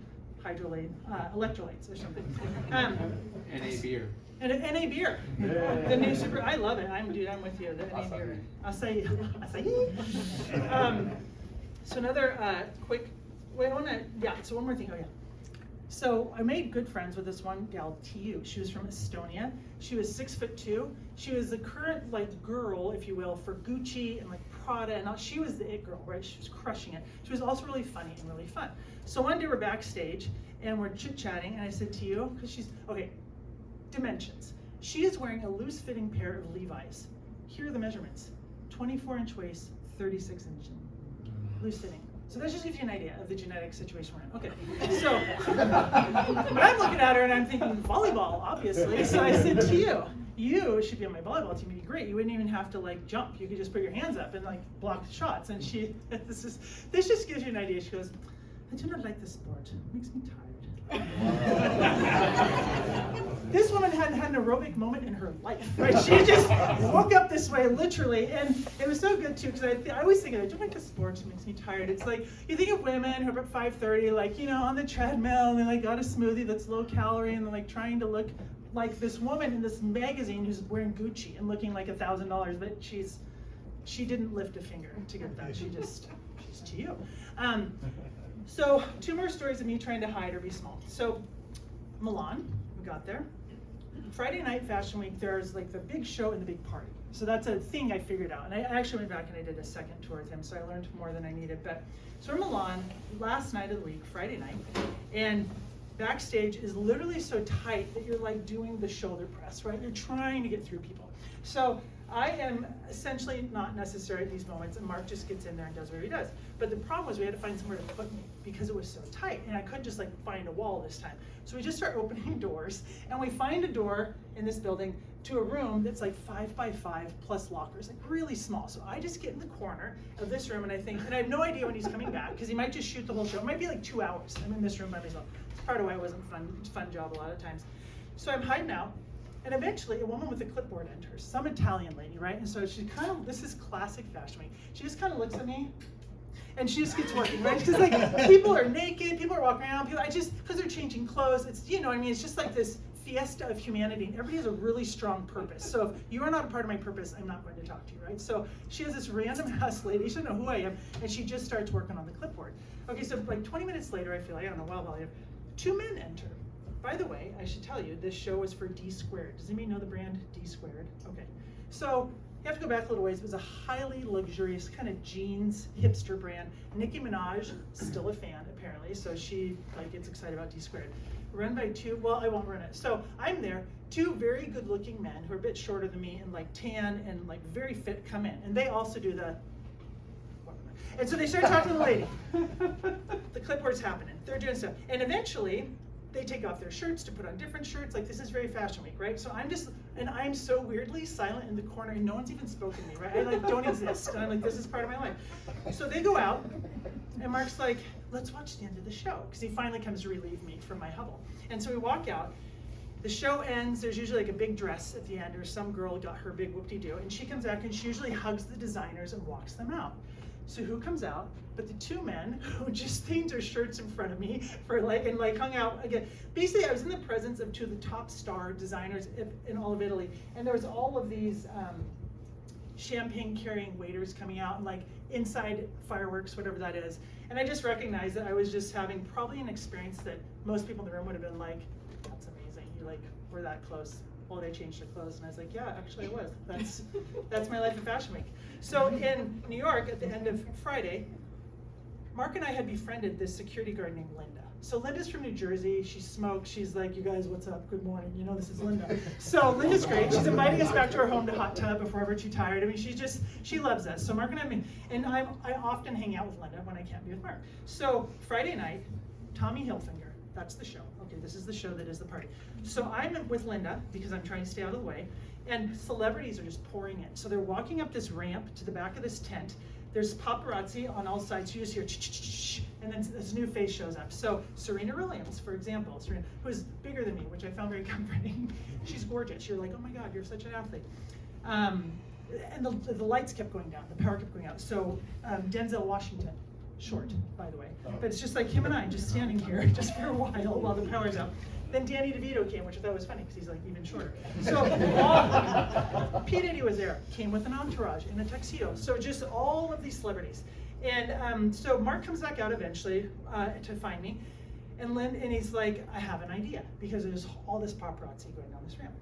electrolytes or something. NA beer. And an NA beer. Yeah. The new super, I love it. I'm with you. The NA beer. Acai. So another quick, so one more thing. Oh yeah. So I made good friends with this one gal, TU. She was from Estonia. She was 6'2". She was the current like girl, if you will, for Gucci and like Prada and all. She was the it girl, right? She was crushing it. She was also really funny and really fun. So one day we're backstage and we're chit-chatting, and I said to you, because she's, okay, dimensions. She is wearing a loose-fitting pair of Levi's. Here are the measurements. 24-inch waist, 36-inch loose-fitting. So that just gives you an idea of the genetic situation we're in. Okay, so but I'm looking at her and I'm thinking volleyball, obviously. So I said to you should be on my volleyball team. You'd be great. You wouldn't even have to like jump. You could just put your hands up and like block the shots. And this just gives you an idea. She goes, I do not like this sport. It makes me tired. This woman hadn't had an aerobic moment in her life, right? She just woke up this way, literally, and it was so good too, because I always think, I don't like the sport, it makes me tired. It's like, you think of women who are up at 5:30, like, you know, on the treadmill, and they like got a smoothie that's low calorie, and they're like trying to look like this woman in this magazine who's wearing Gucci and looking like $1,000, but she didn't lift a finger to get that. She's to you. So 2 more stories of me trying to hide or be small. So Milan, we got there. Friday night Fashion Week, there's like the big show and the big party. So that's a thing I figured out. And I actually went back and I did a second tour with him, so I learned more than I needed. But so we're in Milan, last night of the week, Friday night, and backstage is literally so tight that you're like doing the shoulder press, right? You're trying to get through people. So I am essentially not necessary at these moments, and Mark just gets in there and does what he does. But the problem was we had to find somewhere to put me because it was so tight, and I couldn't just like find a wall this time. So we just start opening doors, and we find a door in this building to a room that's like 5 by 5 plus lockers, like really small. So I just get in the corner of this room, and I think, and I have no idea when he's coming back because he might just shoot the whole show. It might be like 2 hours. I'm in this room by myself. It's part of why it wasn't fun job a lot of times. So I'm hiding out. And eventually, a woman with a clipboard enters, some Italian lady, right? And so she kind of, this is classic Fashion Week. She just kind of looks at me, and she just gets working, right? Because like people are naked, people are walking around, because they're changing clothes. It's, you know what I mean? It's just like this fiesta of humanity, and everybody has a really strong purpose. So if you are not a part of my purpose, I'm not going to talk to you, right? So she has this random ass lady, she doesn't know who I am, and she just starts working on the clipboard. Okay, so like 20 minutes later, I feel like, I don't know, well, 2 men enter. By the way, I should tell you, this show was for D Squared. Does anybody know the brand D Squared? Okay. So you have to go back a little ways. It was a highly luxurious kind of jeans hipster brand. Nicki Minaj, still a fan apparently, so she like gets excited about D Squared. Run by 2, well, I won't run it. So I'm there, 2 very good looking men who are a bit shorter than me and like tan and like very fit come in. And they also do the, and so they start talking to the lady. The clipboard's happening, they're doing stuff. And eventually, they take off their shirts to put on different shirts. Like, this is very Fashion Week, right? So I'm so weirdly silent in the corner, and no one's even spoken to me, right? I like don't exist, and I'm like, this is part of my life. So they go out, and Mark's like, let's watch the end of the show, because he finally comes to relieve me from my hubble. And so we walk out, the show ends, there's usually like a big dress at the end, or some girl got her big whoop-de-doo, and she comes back and she usually hugs the designers and walks them out. So who comes out but the 2 men who just thinged their shirts in front of me for like, and like hung out again. Basically, I was in the presence of 2 of the top star designers in all of Italy, and there was all of these champagne carrying waiters coming out, and like inside fireworks, whatever that is. And I just recognized that I was just having probably an experience that most people in the room would have been like, that's amazing, you like were that close. Well, they changed their clothes, and I was like, yeah, actually I was. That's my life in Fashion Week. So in New York, at the end of Friday, Mark and I had befriended this security guard named Linda. So Linda's from New Jersey. She smokes. She's like, you guys, what's up? Good morning. You know, this is Linda. So Linda's great. She's inviting us back to her home to hot tub if we're ever too tired. I mean, she loves us. So Mark and I often hang out with Linda when I can't be with Mark. So Friday night, Tommy Hilfiger, that's the show. Okay, this is the show that is the party. So I'm with Linda because I'm trying to stay out of the way, and celebrities are just pouring in. So they're walking up this ramp to the back of this tent. There's paparazzi on all sides. You just hear ch-ch-ch-ch, and then this new face shows up. So Serena Williams, for example, Serena, who's bigger than me, which I found very comforting. She's gorgeous. You're like, oh my God, you're such an athlete. And the lights kept going down. The power kept going out. So Denzel Washington, short, by the way. But it's just like him and I just standing here just for a while the power's out. Then Danny DeVito came, which I thought was funny because he's like even shorter. So P. Diddy was there, came with an entourage in a tuxedo. So just all of these celebrities. And so Mark comes back out eventually to find me. And he's like, I have an idea because there's all this paparazzi going down this ramp.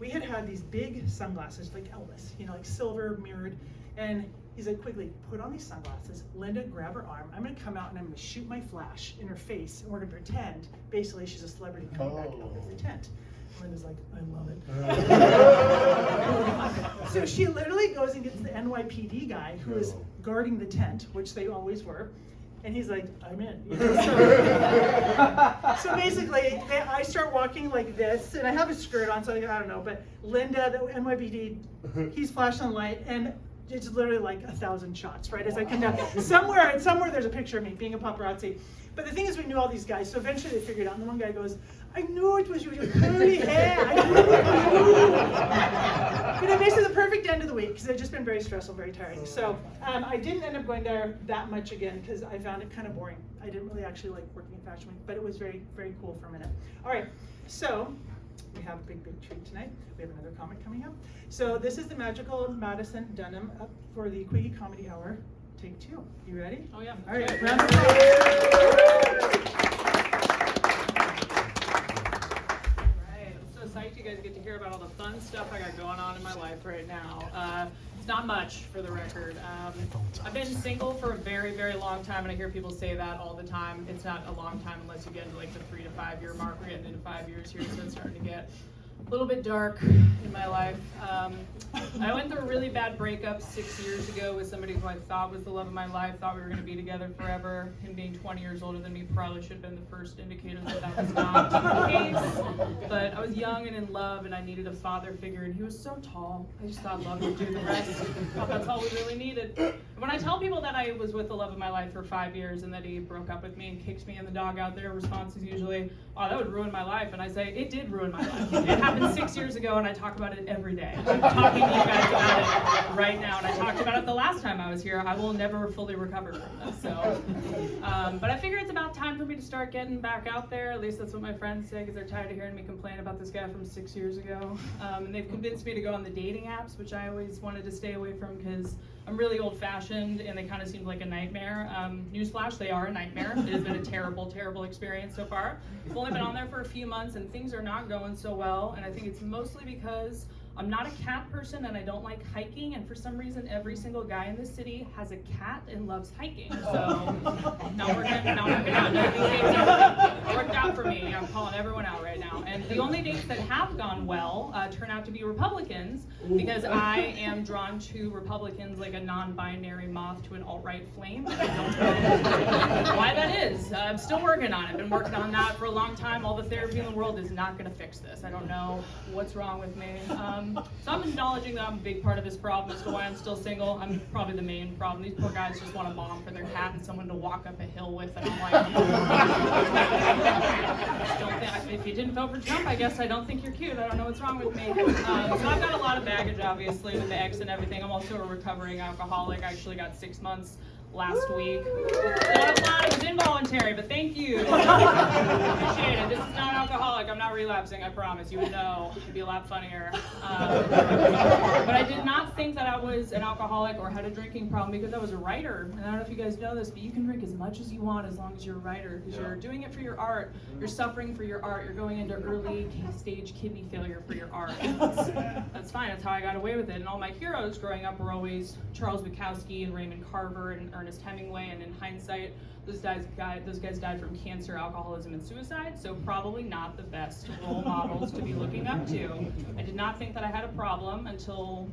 We had these big sunglasses like Elvis, you know, like silver mirrored. And he's like, Quigley, put on these sunglasses. Linda, grab her arm. I'm going to come out and I'm going to shoot my flash in her face. And we're going to pretend, basically, she's a celebrity coming back out of the tent. Linda's like, I love it. So she literally goes and gets the NYPD guy who is guarding the tent, which they always were. And he's like, I'm in. You know, so basically, I start walking like this, and I have a skirt on, so I don't know. But Linda, the NYPD, he's flashing the light, and it's literally like 1,000 shots, right? As I come down, somewhere there's a picture of me being a paparazzi. But the thing is, we knew all these guys, so eventually they figured out. And the one guy goes, I knew it was you with your curly hair. I knew it was you. You know, basically the perfect end of the week because it had just been very stressful, very tiring. So I didn't end up going there that much again because I found it kind of boring. I didn't really actually like working at Fashion Week, but it was very, very cool for a minute. All right, so we have a big, big treat tonight. We have another comic coming up. So this is the magical Madison Dunham up for the Quiggy Comedy Hour. Take 2. You ready? Oh, yeah. All right, round of applause. Psyched you guys get to hear about all the fun stuff I got going on in my life right now. It's not much, for the record. I've been single for a very, very long time, and I hear people say that all the time. It's not a long time unless you get into like the 3 to 5 year mark. We're getting into 5 years here, so it's starting to get a little bit dark in my life. I went through a really bad breakup 6 years ago with somebody who I thought was the love of my life, thought we were going to be together forever. Him being 20 years older than me probably should have been the first indicator that that was not the case. But I was young and in love, and I needed a father figure, and he was so tall. I just thought love would do the rest. I thought that's all we really needed. When I tell people that I was with the love of my life for 5 years and that he broke up with me and kicked me in the dog out there, response is usually, oh, that would ruin my life. And I say, it did ruin my life. It happened 6 years ago, and I talk about it every day. I'm talking to you guys about it right now, and I talked about it the last time I was here. I will never fully recover from this. So, but I figure it's about time for me to start getting back out there. At least that's what my friends say, because they're tired of hearing me complain about this guy from 6 years ago. And they've convinced me to go on the dating apps, which I always wanted to stay away from because I'm really old-fashioned, and they kind of seemed like a nightmare. Newsflash, they are a nightmare. It has been a terrible, terrible experience so far. I've only been on there for a few months, and things are not going so well, and I think it's mostly because I'm not a cat person, and I don't like hiking, and for some reason, every single guy in this city has a cat and loves hiking. So, not working out. None of these dates have worked out for me. I'm calling everyone out right now. And the only dates that have gone well turn out to be Republicans, because I am drawn to Republicans like a non-binary moth to an alt-right flame, and I don't know why that is. I'm still working on it. Been working on that for a long time. All the therapy in the world is not going to fix this. I don't know what's wrong with me. So I'm acknowledging that I'm a big part of this problem as to why I'm still single. I'm probably the main problem. These poor guys just want a mom for their cat and someone to walk up a hill with, and I'm like, if you didn't vote for Trump, I guess I don't think you're cute. I don't know what's wrong with me. So I've got a lot of baggage, obviously, with the ex and everything. I'm also a recovering alcoholic. I actually got 6 months last week. Not a lot, it was involuntary, but thank Thank you. Appreciate it. This is not alcoholic. I'm not relapsing, I promise. You would know. It'd be a lot funnier. But I did not think that I was an alcoholic or had a drinking problem because I was a writer. And I don't know if you guys know this, but you can drink as much as you want as long as you're a writer, because you're doing it for your art. You're suffering for your art. You're going into early stage kidney failure for your art. That's fine. That's how I got away with it. And all my heroes growing up were always Charles Bukowski and Raymond Carver and Ernest Hemingway. And in hindsight, those guys died from cancer, alcoholism, and suicide, so probably not the best role models to be looking up to. I did not think that I had a problem until,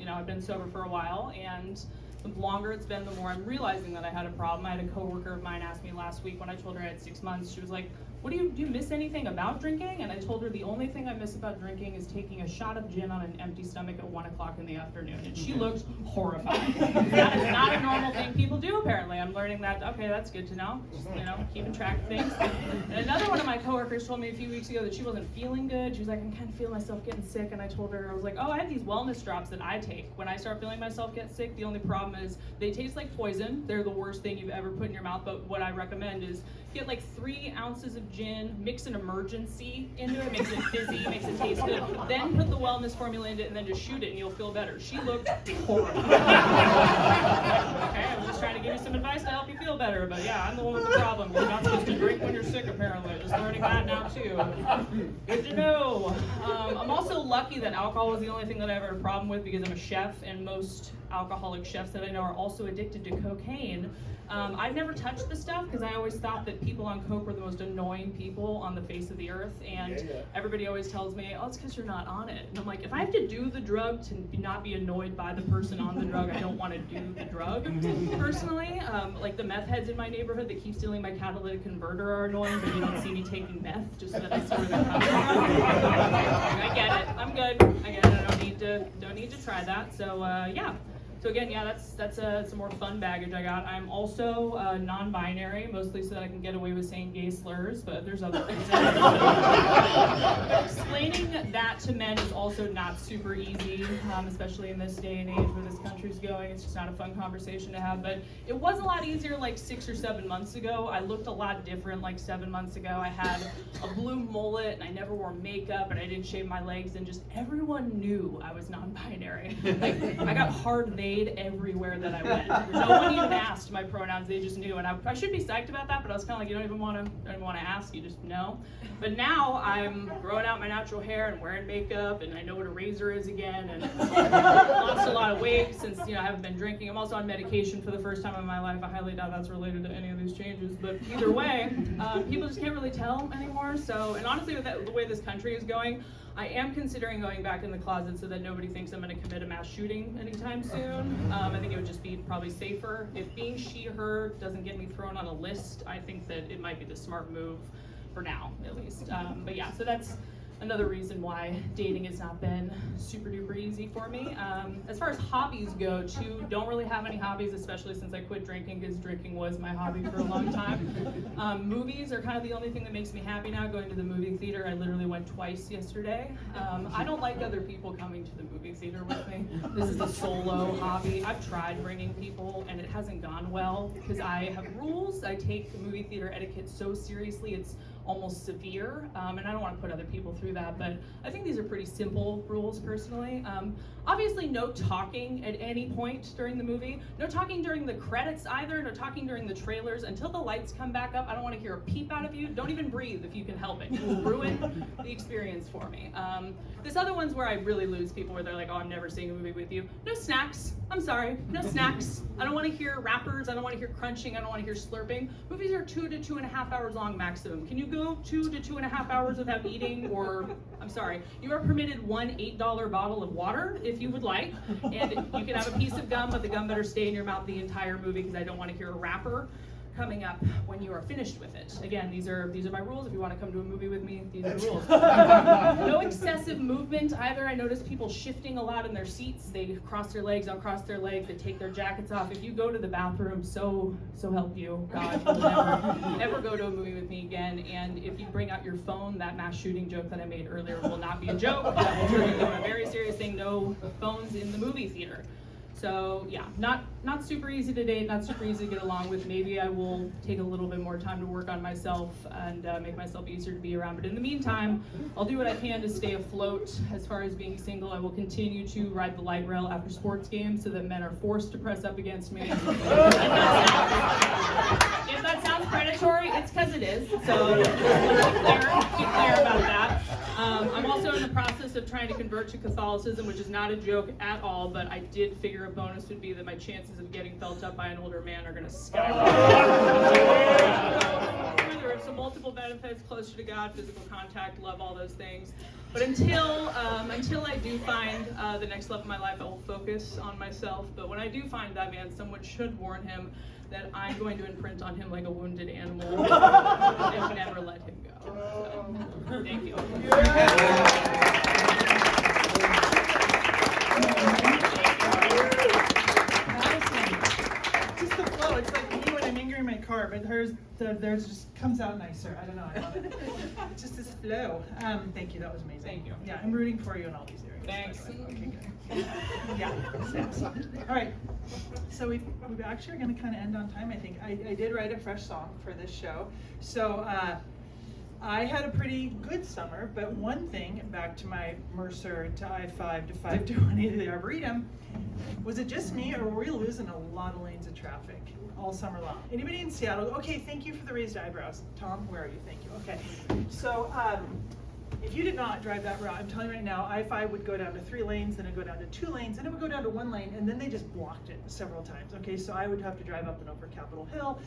I've been sober for a while, and the longer it's been, the more I'm realizing that I had a problem. I had a coworker of mine ask me last week when I told her I had 6 months, she was like, do you miss anything about drinking? And I told her the only thing I miss about drinking is taking a shot of gin on an empty stomach at 1 o'clock in the afternoon. And she looked horrified. That is not a normal thing people do, apparently. I'm learning that, okay, that's good to know. Just, keeping track of things. And another one of my coworkers told me a few weeks ago that she wasn't feeling good. She was like, I'm kind of feeling myself getting sick. And I told her, I was like, I have these wellness drops that I take. When I start feeling myself get sick, the only problem is they taste like poison. They're the worst thing you've ever put in your mouth. But what I recommend is get like 3 ounces of gin, mix an emergency into it, makes it fizzy, makes it taste good. Then put the wellness formula into it and then just shoot it and you'll feel better. She looked horrible. Okay, I was just trying to give you some advice to help you feel better, but yeah, I'm the one with the problem. You're not supposed to drink when you're sick, apparently. Just learning that now too. Good to know. I'm also lucky that alcohol was the only thing that I ever had a problem with because I'm a chef, and most alcoholic chefs that I know are also addicted to cocaine. I've never touched the stuff because I always thought that people on coke were the most annoying people on the face of the earth, and everybody always tells me, it's because you're not on it. And I'm like, if I have to do the drug to not be annoyed by the person on the drug, I don't want to do the drug. Personally, like the meth heads in my neighborhood that keep stealing my catalytic converter are annoying, but you don't see me taking meth just so that I see where they're coming from. I get it. I'm good. I get it. I don't need to try that. So yeah. So again, that's some more fun baggage I got. I'm also non-binary, mostly so that I can get away with saying gay slurs, but there's other things. Explaining that to men is also not super easy, especially in this day and age where this country's going. It's just not a fun conversation to have, but it was a lot easier like 6 or 7 months ago. I looked a lot different like 7 months ago. I had a blue mullet, and I never wore makeup, and I didn't shave my legs, and just everyone knew I was non-binary. Like, I got hard made everywhere that I went. No one even asked my pronouns, they just knew. And I should be psyched about that, but I was kind of like, you don't even want to ask, you just know. But now I'm growing out my natural hair and wearing makeup, and I know what a razor is again, and lost a lot of weight since I haven't been drinking. I'm also on medication for the first time in my life. I highly doubt that's related to any of these changes, but either way, people just can't really tell anymore. So, and honestly, with the way this country is going, I am considering going back in the closet so that nobody thinks I'm going to commit a mass shooting anytime soon. I think it would just be probably safer. If being she, her doesn't get me thrown on a list, I think that it might be the smart move for now, at least. But yeah, so that's another reason why dating has not been super duper easy for me. As far as hobbies go, too, don't really have any hobbies, especially since I quit drinking, because drinking was my hobby for a long time. Movies are kind of the only thing that makes me happy now, going to the movie theater. I literally went twice yesterday. I don't like other people coming to the movie theater with me. This is a solo hobby. I've tried bringing people, and it hasn't gone well, because I have rules. I take movie theater etiquette so seriously, it's almost severe, and I don't want to put other people through that, but I think these are pretty simple rules personally. Obviously no talking at any point during the movie, no talking during the credits either, no talking during the trailers. Until the lights come back up, I don't want to hear a peep out of you. Don't even breathe if you can help it. You will ruin the experience for me. This other one's where I really lose people, where they're like, I'm never seeing a movie with you. No snacks. I'm sorry, no snacks. I don't want to hear rappers, I don't want to hear crunching, I don't want to hear slurping. Movies are 2 to 2.5 hours long maximum. Can you go 2 to 2.5 hours without eating? Or, I'm sorry, you are permitted one $8 bottle of water if you would like, and you can have a piece of gum, but the gum better stay in your mouth the entire movie, because I don't want to hear a rapper coming up when you are finished with it. Again, these are my rules. If you want to come to a movie with me, these are the rules. No excessive movement either. I notice people shifting a lot in their seats. They cross their legs, uncross their legs, they take their jackets off. If you go to the bathroom, so help you, God, you'll never ever go to a movie with me again. And if you bring out your phone, that mass shooting joke that I made earlier will not be a joke. That will turn into a very serious thing. No phones in the movie theater. So yeah, not super easy to date, not super easy to get along with. Maybe I will take a little bit more time to work on myself and make myself easier to be around. But in the meantime, I'll do what I can to stay afloat. As far as being single, I will continue to ride the light rail after sports games so that men are forced to press up against me. If that sounds predatory, it's because it is. So be clear about that. I'm also in the process of trying to convert to Catholicism, which is not a joke at all, but I did figure a bonus would be that my chances of getting felt up by an older man are going to skyrocket. There are some multiple benefits: closer to God, physical contact, love, all those things. But until I do find the next love of my life, I will focus on myself. But when I do find that man, someone should warn him that I'm going to imprint on him like a wounded animal and never let him go. So, thank you. Just the flow. It's like me when I'm angry in my car, but theirs just comes out nicer. I don't know. I love it. It's just this flow. Thank you. That was amazing. Thank you. Yeah, I'm rooting for you in all these areas. Thanks. Okay, good. Yeah. All right. So we actually are going to kind of end on time. I think I did write a fresh song for this show. So I had a pretty good summer, but one thing, back to my Mercer to I-5 to 520 to the Arboretum, was it just me, or were we losing a lot of lanes of traffic all summer long? Anybody in Seattle? Okay, thank you for the raised eyebrows. Tom, where are you? Thank you. Okay. So if you did not drive that route, I'm telling you right now, I-5 would go down to 3 lanes, then it'd go down to 2 lanes, then it would go down to 1 lane, and then they just blocked it several times. Okay, so I would have to drive up and over Capitol Hill.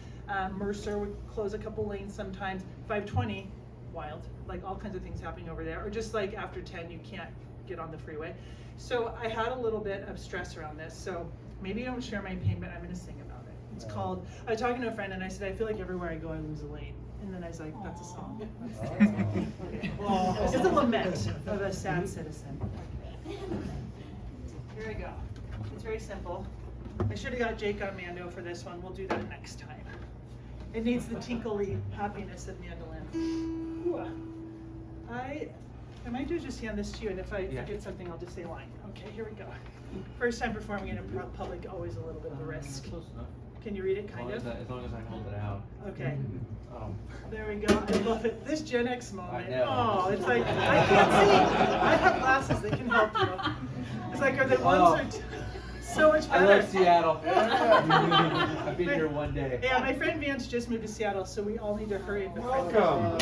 Mercer would close a couple lanes sometimes. 520, wild, like all kinds of things happening over there. Or just like after 10, you can't get on the freeway. So I had a little bit of stress around this. So maybe I don't share my pain, but I'm going to sing about it. It's called, I was talking to a friend and I said, I feel like everywhere I go, I lose a lane. And then I was like, that's a song. Okay. This is a lament of a sad citizen. Here we go. It's very simple. I should have got Jake on Mando for this one. We'll do that next time. It needs the tinkly happiness of mandolin. Ooh. I might do just hand this to you, and if I forget something, I'll just say line. Okay, here we go. First time performing in a public, always a little bit of a risk. Close enough. Can you read it, kind of? As long as I hold it out. Okay. There we go. I love it. This Gen X moment. I know. Oh, it's like, I can't see. I have glasses that can help you. It's like, are the ones so much better. I love Seattle. I've been here one day. Yeah, my friend Vance just moved to Seattle, so we all need to hurry. Welcome.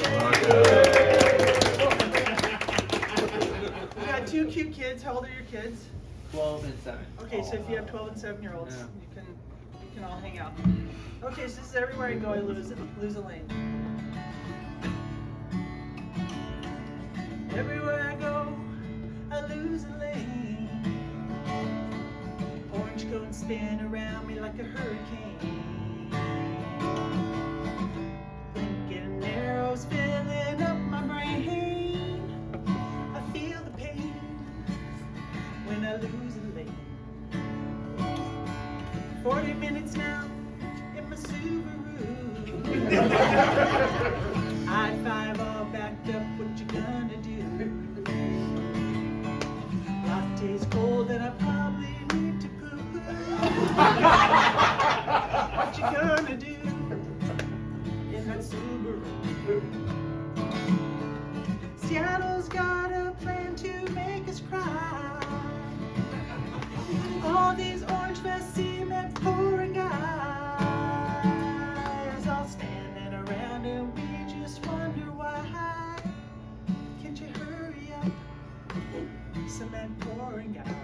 We got 2 cute kids. How old are your kids? 12 and 7. Okay, so if you have 12 and 7-year-olds, Yeah. you can all hang out. Okay, so this is everywhere I go, I lose a lane. Everywhere I go, I lose a lane. Orange cones spin around me like a hurricane. Blinking arrows filling up my brain. I feel the pain when I lose a lane. 40 minutes now in my Subaru. I-5 all backed up, what you gonna do? Latte's cold and I probably need to poo. What you gonna do in that Subaru? Seattle's got a plan to make us cry. All these orange vests cement pouring guys all standing around and we just wonder why. Can't you hurry up? Cement pouring guys.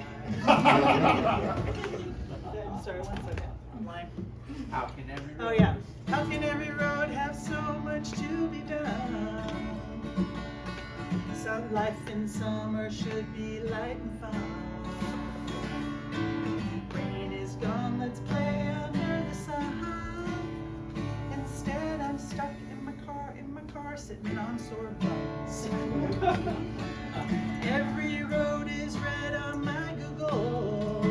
Sorry, 1 second. I'm lying. How can every road? Oh yeah. How can every road have so much to be done? Some life in summer should be light and fun. Rain is gone, let's play under the sun. Instead, I'm stuck in my car, sitting on sore bums. Every road is red on my Google.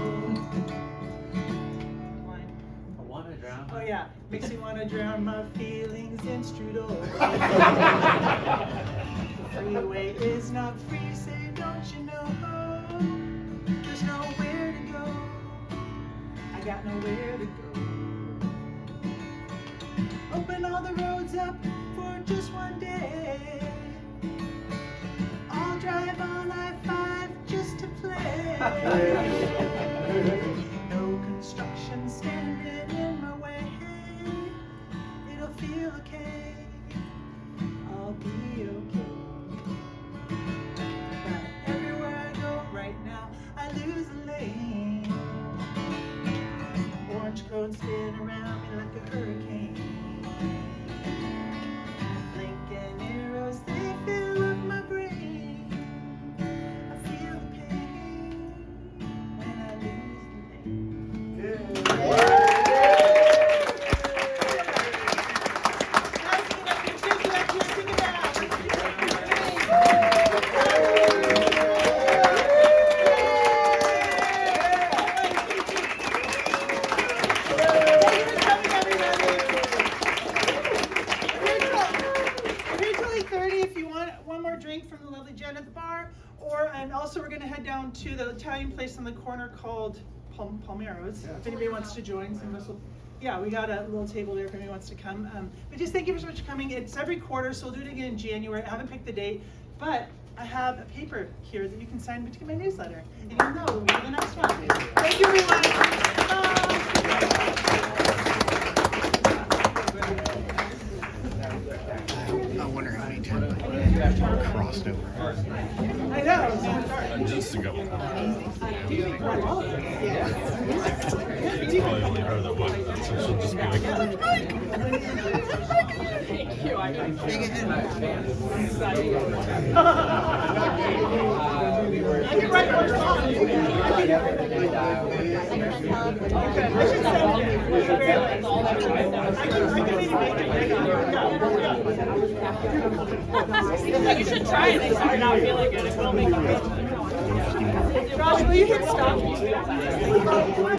Line. I want to drown. Oh yeah, makes me want to drown my feelings in strudel. The freeway is not free, say don't you know? There's nowhere to go got nowhere to go. Open all the roads up for just one day. I'll drive on I-5 just to play. No construction standing in my way. It'll feel okay. I'll be okay. But everywhere I go right now, I lose a lane. Orange cones spin around me like a hurricane. Blinking arrows, they fill up my brain. I feel the pain when I lose the lane. From the lovely Jen at the bar, and also we're going to head down to the Italian place on the corner called Palmero's. If anybody wants to join, some of us will. Yeah, we got a little table there if anybody wants to come. But just thank you so much for coming. It's every quarter, so we'll do it again in January. I haven't picked the date, but I have a paper here that you can sign to get my newsletter, and you'll know when we do the next one. Thank you, everyone. I wonder how many times crossed over. I know. Just to go. It's probably only her that would, so she'll just be like, Thank you. I can write more songs. You should try it. If you're not feeling good, it will make a difference. Josh, will you hit stop?